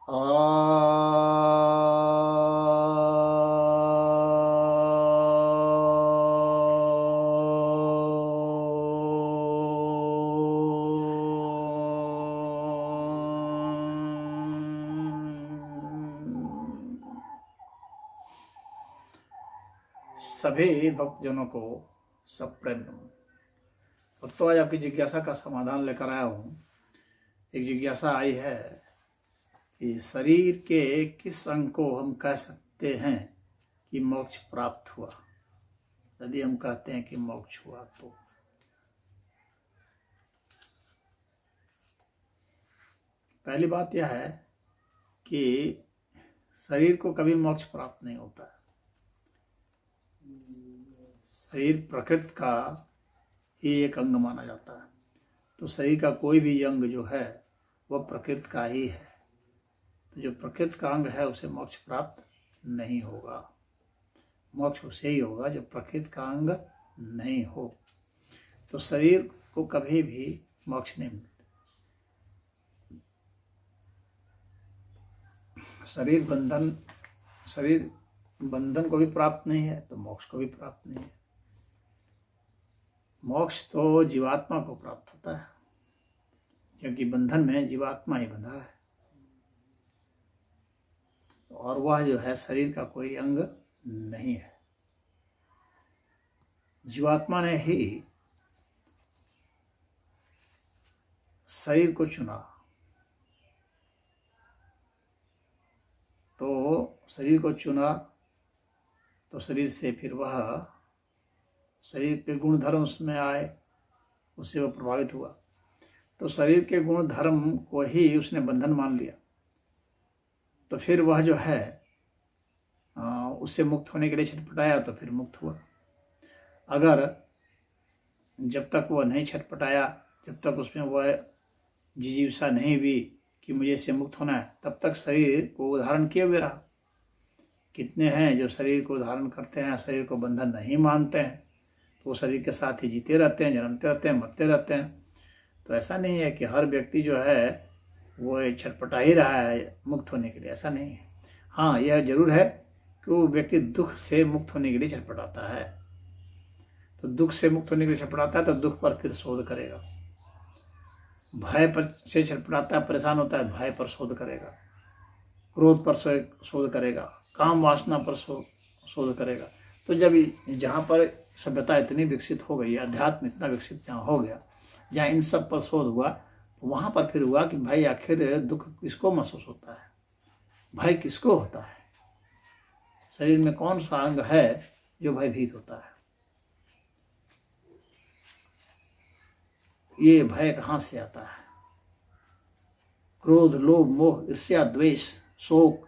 सभी भक्तजनों को सब प्रेम। भक्तों, आज आपकी जिज्ञासा का समाधान लेकर आया हूँ। एक जिज्ञासा आई है कि शरीर के किस अंग को हम कह सकते हैं कि मोक्ष प्राप्त हुआ। यदि हम कहते हैं कि मोक्ष हुआ तो पहली बात यह है कि शरीर को कभी मोक्ष प्राप्त नहीं होता है। शरीर प्रकृति का ही एक अंग माना जाता है, तो शरीर का कोई भी अंग जो है वह प्रकृति का ही है। तो जो प्रकृति का अंग है उसे मोक्ष प्राप्त नहीं होगा। मोक्ष उसे ही होगा जो प्रकृति का अंग नहीं हो। तो शरीर को कभी भी मोक्ष नहीं मिलता। शरीर बंधन को भी प्राप्त नहीं है तो मोक्ष को भी प्राप्त नहीं है। मोक्ष तो जीवात्मा को प्राप्त होता है, क्योंकि बंधन में जीवात्मा ही बंधा है और वह जो है शरीर का कोई अंग नहीं है। जीवात्मा ने ही शरीर को चुना, तो शरीर को चुना तो शरीर से फिर वह शरीर के गुण धर्म उसमें आए, उससे वह प्रभावित हुआ। तो शरीर के गुण धर्म को ही उसने बंधन मान लिया, तो फिर वह जो है उससे मुक्त होने के लिए छटपटाया तो फिर मुक्त हुआ। अगर जब तक वह नहीं छटपटाया, जब तक उसमें वह जिजीविषा नहीं हुई कि मुझे इससे मुक्त होना है, तब तक शरीर को धारण किए हुए रहा। कितने हैं जो शरीर को धारण करते हैं, शरीर को बंधन नहीं मानते हैं, तो वो शरीर के साथ ही जीते रहते हैं, जन्मते रहते हैं, मरते रहते हैं। तो ऐसा नहीं है कि हर व्यक्ति जो है वो छटपटा ही रहा है मुक्त होने के लिए, ऐसा नहीं है। हाँ, यह जरूर है कि वो व्यक्ति दुख से मुक्त होने के लिए छटपटाता है। तो दुख से मुक्त होने के लिए छटपटाता है तो दुख पर फिर शोध करेगा। भय पर से छटपटाता है, परेशान होता है, भय पर शोध करेगा। क्रोध पर शोध करेगा, काम वासना पर शोध करेगा। तो जब जहाँ पर सभ्यता इतनी विकसित हो गई, अध्यात्म इतना विकसित जहाँ हो गया, जहाँ इन सब पर शोध हुआ, तो वहाँ पर फिर हुआ कि भाई आखिर दुख किसको महसूस होता है, भय किसको होता है, शरीर में कौन सा अंग है जो भयभीत होता है, ये भय कहाँ से आता है। क्रोध, लोभ, मोह, ईर्ष्या, द्वेष, शोक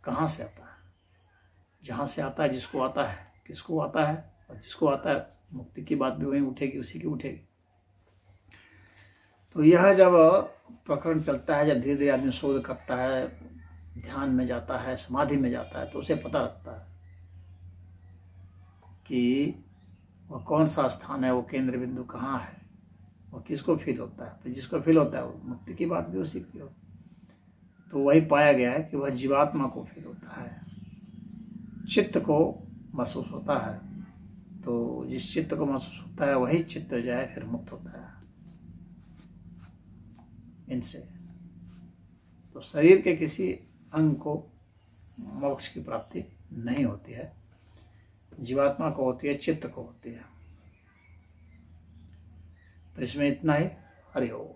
कहाँ से आता है? जहाँ से आता है, जिसको आता है, किसको आता है, और जिसको आता है मुक्ति की बात भी वहीं उठेगी, उसी की उठेगी। तो यह जब प्रकरण चलता है, जब धीरे धीरे आदमी शोध करता है, ध्यान में जाता है, समाधि में जाता है, तो उसे पता लगता है कि वह कौन सा स्थान है, वो केंद्र बिंदु कहाँ है, वो किसको फील होता है। तो जिसको फील होता है वो मुक्ति की बात भी उसी की होती है। तो वही पाया गया है कि वह जीवात्मा को फील होता है, चित्त को महसूस होता है। तो जिस चित्त को महसूस होता है वही चित्त जो है फिर मुक्त होता है इनसे। तो शरीर के किसी अंग को मोक्ष की प्राप्ति नहीं होती है, जीवात्मा को होती है, चित्त को होती है। तो इसमें इतना ही। हरि ओम।